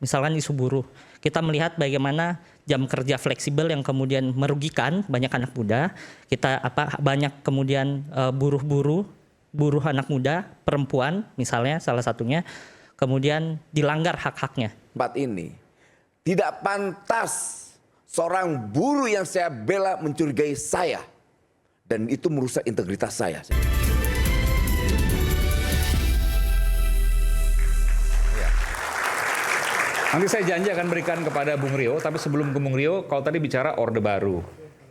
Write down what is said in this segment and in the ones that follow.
misalkan isu buruh. Kita melihat bagaimana jam kerja fleksibel yang kemudian merugikan banyak anak muda. Kita banyak kemudian buruh anak muda, perempuan misalnya salah satunya, kemudian dilanggar hak-haknya. Tempat ini tidak pantas seorang buruh yang saya bela mencurigai saya. Dan itu merusak integritas saya. Nanti saya janji akan berikan kepada Bung Rio, tapi sebelum ke Bung Rio, kalau tadi bicara Orde Baru,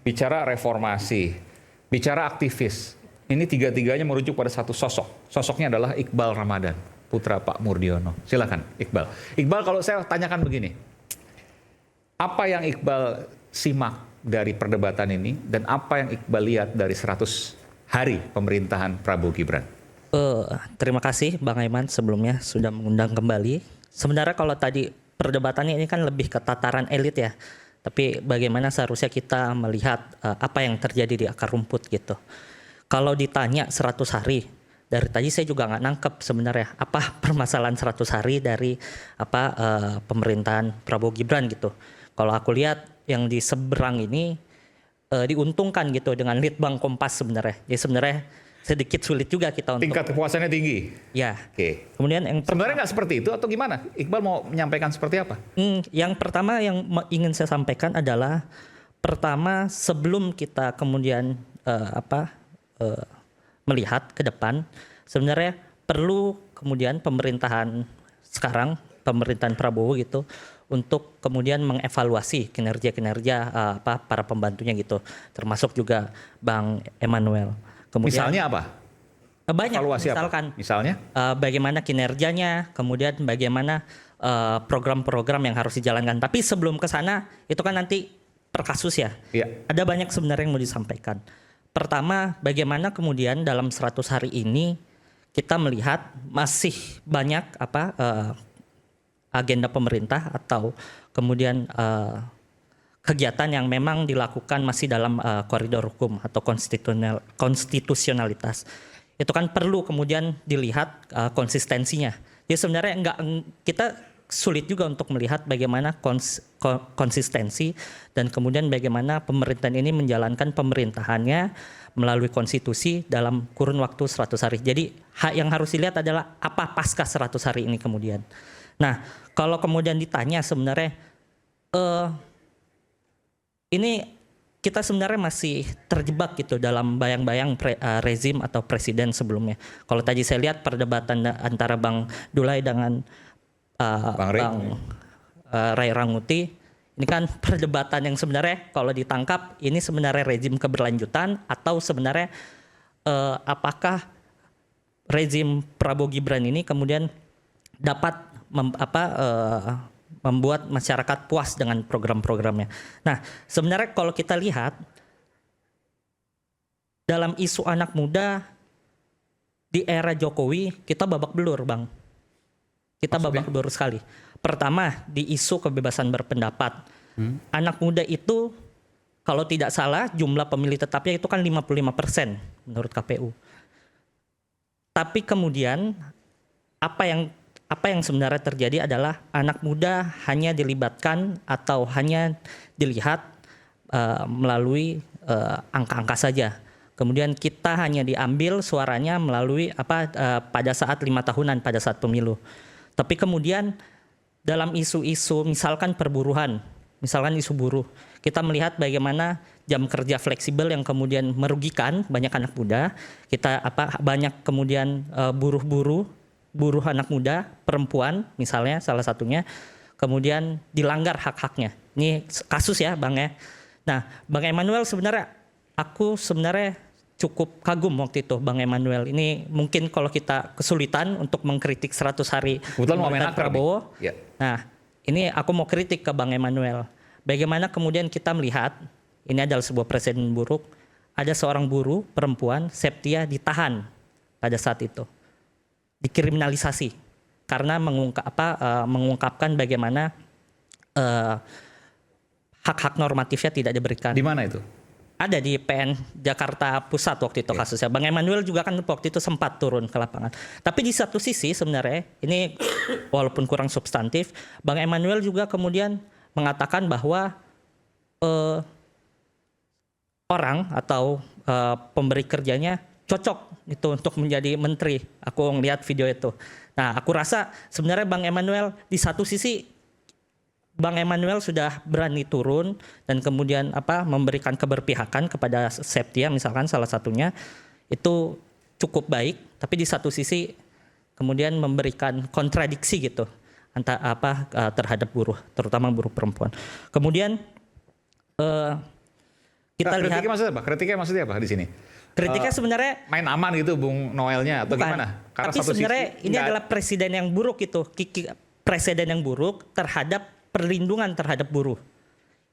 bicara reformasi, bicara aktivis, ini tiga-tiganya merujuk pada satu sosok. Sosoknya adalah Iqbal Ramadan, putra Pak Murdiono. Silakan, Iqbal. Iqbal, kalau saya tanyakan begini, apa yang Iqbal simak dari perdebatan ini, dan apa yang Iqbal lihat dari 100 hari pemerintahan Prabowo Gibran? Terima kasih Bang Aiman sebelumnya sudah mengundang kembali. Sebenarnya kalau tadi perdebatannya ini kan lebih ke tataran elit ya. Tapi bagaimana seharusnya kita melihat apa yang terjadi di akar rumput gitu. Kalau ditanya 100 hari, dari tadi saya juga nggak nangkep sebenarnya apa permasalahan 100 hari dari pemerintahan Prabowo Gibran gitu. Kalau aku lihat yang di seberang ini diuntungkan gitu dengan Litbang Kompas sebenarnya. Jadi sebenarnya sedikit sulit juga kita untuk tingkat kepuasannya tinggi. Ya. Oke. Kemudian yang sebenarnya nggak seperti itu atau gimana? Iqbal mau menyampaikan seperti apa? Yang pertama yang ingin saya sampaikan adalah pertama sebelum kita kemudian melihat ke depan, sebenarnya perlu kemudian pemerintahan sekarang, pemerintahan Prabowo gitu, untuk kemudian mengevaluasi kinerja para pembantunya gitu, termasuk juga Bang Emmanuel. Kemudian, misalnya apa? Banyak. Evaluasi misalkan, apa? Misalnya? Bagaimana kinerjanya, kemudian bagaimana program-program yang harus dijalankan. Tapi sebelum ke sana, itu kan nanti per kasus ya. Iya. Ada banyak sebenarnya yang mau disampaikan. Pertama, bagaimana kemudian dalam 100 hari ini kita melihat masih banyak agenda pemerintah atau kemudian kegiatan yang memang dilakukan masih dalam koridor hukum atau konstitusionalitas. Itu kan perlu kemudian dilihat konsistensinya. Jadi sebenarnya kita sulit juga untuk melihat bagaimana konsistensi dan kemudian bagaimana pemerintahan ini menjalankan pemerintahannya melalui konstitusi dalam kurun waktu 100 hari. Jadi yang harus dilihat adalah apa pasca 100 hari ini kemudian. Nah, kalau kemudian ditanya sebenarnya ini kita sebenarnya masih terjebak gitu dalam bayang-bayang rezim atau presiden sebelumnya. Kalau tadi saya lihat perdebatan antara Bang Dulai dengan Bang Ray Rangkuti, ini kan perdebatan yang sebenarnya kalau ditangkap ini sebenarnya rezim keberlanjutan atau sebenarnya apakah rezim Prabowo Gibran ini kemudian dapat membuat masyarakat puas dengan program-programnya. Nah, sebenarnya kalau kita lihat dalam isu anak muda di era Jokowi kita babak belur, Bang. Kita babak belur sekali. Pertama di isu kebebasan berpendapat. Anak muda itu kalau tidak salah jumlah pemilih tetapnya itu kan 55% menurut KPU. Tapi kemudian apa yang sebenarnya terjadi adalah anak muda hanya dilibatkan atau hanya dilihat melalui angka-angka saja. Kemudian kita hanya diambil suaranya melalui pada saat 5 tahunan pada saat pemilu. Tapi kemudian dalam isu-isu misalkan perburuhan, misalkan isu buruh, kita melihat bagaimana jam kerja fleksibel yang kemudian merugikan banyak anak muda. Kita banyak kemudian buruh anak muda, perempuan misalnya salah satunya, kemudian dilanggar hak-haknya. Ini kasus ya Bang ya. Nah Bang Emmanuel aku sebenarnya cukup kagum waktu itu Bang Emmanuel. Ini mungkin kalau kita kesulitan untuk mengkritik 100 hari pemerintahan Prabowo. Ya. Nah ini aku mau kritik ke Bang Emmanuel. Bagaimana kemudian kita melihat, ini adalah sebuah presiden buruk, ada seorang buruh perempuan, Septia, ditahan pada saat itu. Dikriminalisasi karena mengungkapkan bagaimana hak-hak normatifnya tidak diberikan. Di mana itu? Ada di PN Jakarta Pusat waktu itu kasusnya. Bang Emmanuel juga kan waktu itu sempat turun ke lapangan. Tapi di satu sisi sebenarnya ini walaupun kurang substantif, Bang Emmanuel juga kemudian mengatakan bahwa orang atau pemberi kerjanya cocok itu untuk menjadi menteri. Aku ngeliat video itu. Nah, aku rasa sebenarnya Bang Emmanuel di satu sisi Bang Emmanuel sudah berani turun dan kemudian memberikan keberpihakan kepada Septia misalkan salah satunya itu cukup baik, tapi di satu sisi kemudian memberikan kontradiksi gitu terhadap buruh, terutama buruh perempuan. Kemudian kita lihat kritiknya maksudnya apa di sini? Kritiknya sebenarnya main aman gitu Bung Noelnya atau bukan, gimana? Karena tapi sebenarnya ini adalah presiden yang buruk itu, presiden yang buruk terhadap perlindungan terhadap buruh.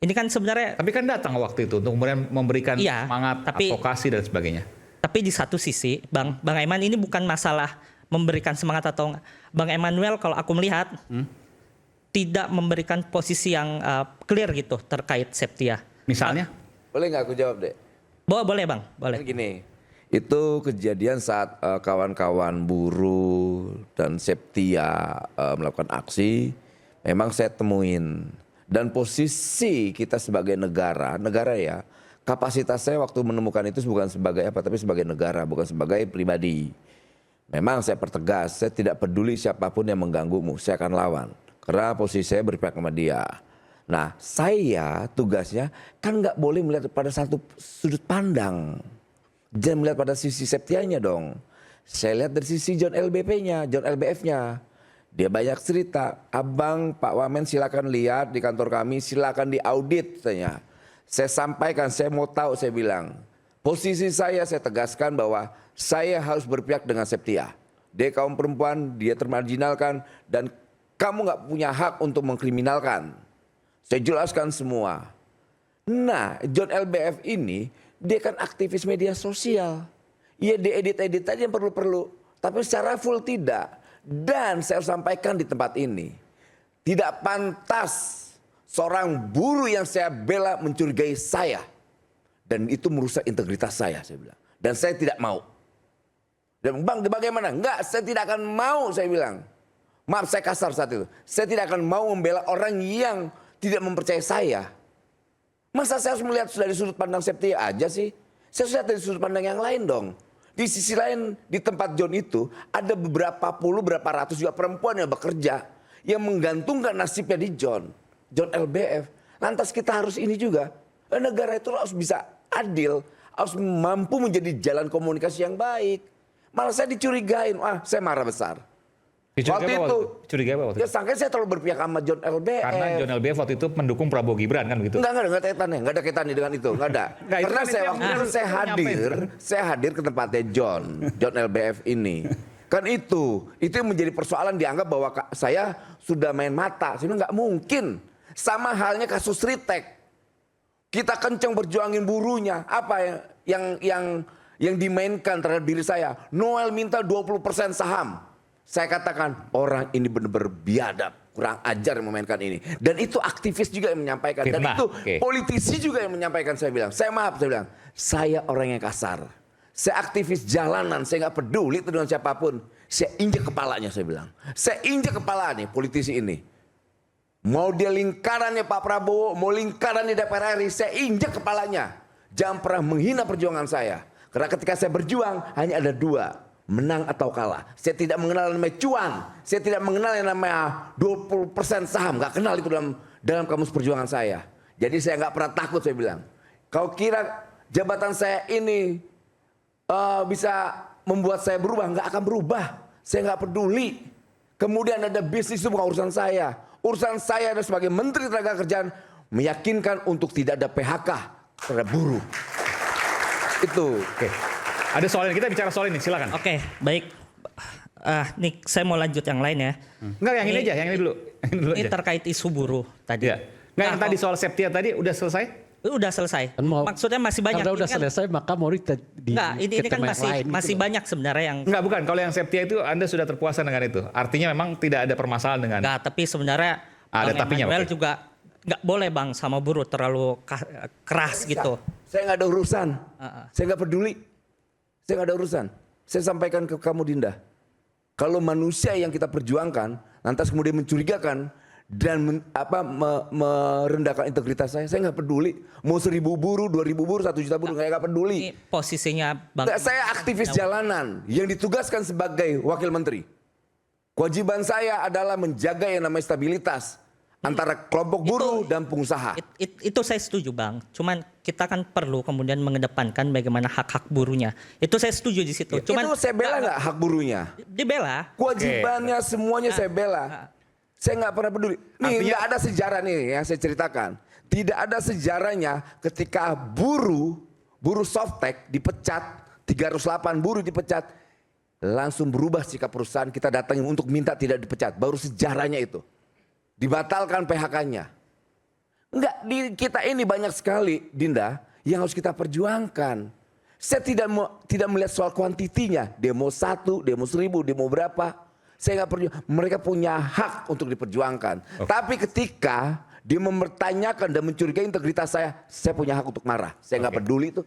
Ini kan sebenarnya. Tapi kan datang waktu itu untuk kemudian memberikan semangat, advokasi dan sebagainya. Tapi di satu sisi, Bang Aiman ini bukan masalah memberikan semangat atau enggak. Bang Emmanuel kalau aku melihat tidak memberikan posisi yang clear gitu terkait Septia. Misalnya? Boleh nggak aku jawab deh? Boleh Bang, boleh. Kan gini, itu kejadian saat kawan-kawan buruh dan Septia melakukan aksi, memang saya temuin. Dan posisi kita sebagai negara ya, kapasitas saya waktu menemukan itu bukan sebagai apa, tapi sebagai negara, bukan sebagai pribadi. Memang saya pertegas, saya tidak peduli siapapun yang mengganggumu, saya akan lawan. Karena posisi saya berpihak sama dia. Nah, saya tugasnya kan nggak boleh melihat pada satu sudut pandang. Jangan melihat pada sisi Septianya dong. Saya lihat dari sisi John LBP-nya, John LBF-nya. Dia banyak cerita. Abang, Pak Wamen silakan lihat di kantor kami, silakan diaudit. Saya sampaikan, saya mau tahu, saya bilang. Posisi saya tegaskan bahwa saya harus berpihak dengan Septia. Dia kaum perempuan, dia termarginalkan, dan kamu nggak punya hak untuk mengkriminalkan. Saya jelaskan semua. Nah, John LBF ini, dia kan aktivis media sosial. Iya, diedit-edit aja yang perlu-perlu. Tapi secara full tidak. Dan saya sampaikan di tempat ini. Tidak pantas seorang buruh yang saya bela mencurigai saya. Dan itu merusak integritas saya bilang. Dan saya tidak mau. Dan Bang, bagaimana? Enggak, saya tidak akan mau, saya bilang. Maaf, saya kasar saat itu. Saya tidak akan mau membela orang yang tidak mempercayai saya. Masa saya harus melihat dari sudut pandang Septia aja sih? Saya harus lihat dari sudut pandang yang lain dong. Di sisi lain, di tempat John itu, ada beberapa ratus juga perempuan yang bekerja. Yang menggantungkan nasibnya di John LBF. Lantas kita harus ini juga. Negara itu harus bisa adil. Harus mampu menjadi jalan komunikasi yang baik. Malah saya dicurigain. Saya marah besar. Curiga apa waktu itu? Ya sangka saya terlalu berpihak sama John LBF. Karena John LBF waktu itu mendukung Prabowo Gibran kan begitu? Enggak ada kaitannya dengan itu, enggak ada. Karena saya waktu itu saya hadir ke tempatnya John LBF ini. Kan itu yang menjadi persoalan, dianggap bahwa saya sudah main mata. Saya bilang nggak mungkin. Sama halnya kasus Ritek. Kita kenceng berjuangin buruhnya. Apa yang dimainkan terhadap diri saya? Noel minta 20% saham. Saya katakan orang ini benar-benar biadab, kurang ajar yang memainkan ini. Dan itu aktivis juga yang menyampaikan. Dan itu politisi juga yang menyampaikan. Saya bilang, saya bilang, saya orang yang kasar. Saya aktivis jalanan, saya nggak peduli dengan siapapun. Saya injek kepalanya, saya bilang. Saya injek kepala nih politisi ini. Mau dia lingkarannya Pak Prabowo, mau lingkarannya DPR RI, saya injek kepalanya. Jangan pernah menghina perjuangan saya. Karena ketika saya berjuang hanya ada dua. Menang atau kalah. Saya tidak mengenal yang namanya cuan. Saya tidak mengenal yang namanya 20% saham. Gak kenal itu dalam kamus perjuangan saya. Jadi saya gak pernah takut, saya bilang. Kau kira jabatan saya ini bisa membuat saya berubah? Gak akan berubah. Saya gak peduli. Kemudian ada bisnis itu bukan urusan saya. Urusan saya adalah sebagai Menteri Tenaga Kerjaan meyakinkan untuk tidak ada PHK terhadap buruh. Itu. Oke. Ada soal ini, kita bicara soal ini, silakan. Oke, baik. Nih, saya mau lanjut yang lain ya. Enggak, yang ini aja, yang ini dulu. Ini terkait isu buruh tadi. Ya. Enggak, yang tadi soal Septia tadi udah selesai? Udah selesai. Maksudnya masih banyak. Karena udah kan, selesai, maka mau di enggak, ini kan masih gitu banyak sebenarnya yang. Enggak, bukan. Kalau yang Septia itu Anda sudah terpuaskan dengan itu. Artinya memang tidak ada permasalahan dengan. Enggak, tapi sebenarnya ada Bang tapinya, Emmanuel juga nggak boleh Bang sama buruh terlalu keras gitu. Saya nggak ada urusan. Saya nggak peduli. Saya nggak ada urusan. Saya sampaikan ke kamu Dinda. Kalau manusia yang kita perjuangkan, lantas kemudian mencurigakan dan merendahkan integritas saya nggak peduli. Mau 1.000 buruh, 2.000 buruh, 1 juta buruh, saya nggak peduli. Ini posisinya Bang. Saya aktivis jalanan yang ditugaskan sebagai wakil menteri. Kewajiban saya adalah menjaga yang namanya stabilitas antara kelompok buruh dan pengusaha. Itu saya setuju Bang. Cuman kita kan perlu kemudian mengedepankan bagaimana hak-hak buruhnya. Itu saya setuju di situ. Itu saya bela nggak hak buruhnya? Dibela. Kewajibannya semuanya saya bela. Saya nggak pernah peduli. Nih nggak ada sejarah nih yang saya ceritakan. Tidak ada sejarahnya ketika buruh softtek dipecat, 308 buruh dipecat, langsung berubah sikap perusahaan, kita datangin untuk minta tidak dipecat. Baru sejarahnya itu. Dibatalkan PHK-nya. Enggak, di kita ini banyak sekali Dinda yang harus kita perjuangkan. Saya tidak melihat soal kuantitinya. Demo 1, demo 1.000, demo berapa. Saya nggak perlu. Mereka punya hak untuk diperjuangkan. Tapi ketika dia mempertanyakan dan mencurigai integritas saya punya hak untuk marah. Saya nggak peduli itu.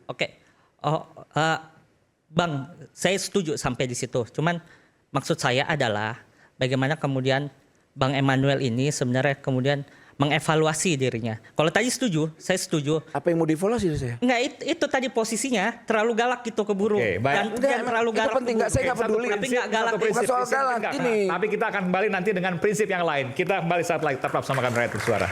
Bang, saya setuju sampai di situ. Cuman maksud saya adalah bagaimana kemudian Bang Emmanuel ini sebenarnya kemudian mengevaluasi dirinya. Kalau tadi setuju, saya setuju. Apa yang mau dievaluasi saya? Enggak, itu tadi posisinya terlalu galak gitu ke buruh. Dan terlalu galak. Itu penting, saya nggak peduli. Tapi nggak galak. Bukan soal galak ini. Tapi kita akan kembali nanti dengan prinsip yang lain. Kita kembali saat lagi, tetap bersama kami Rakyat Bersuara.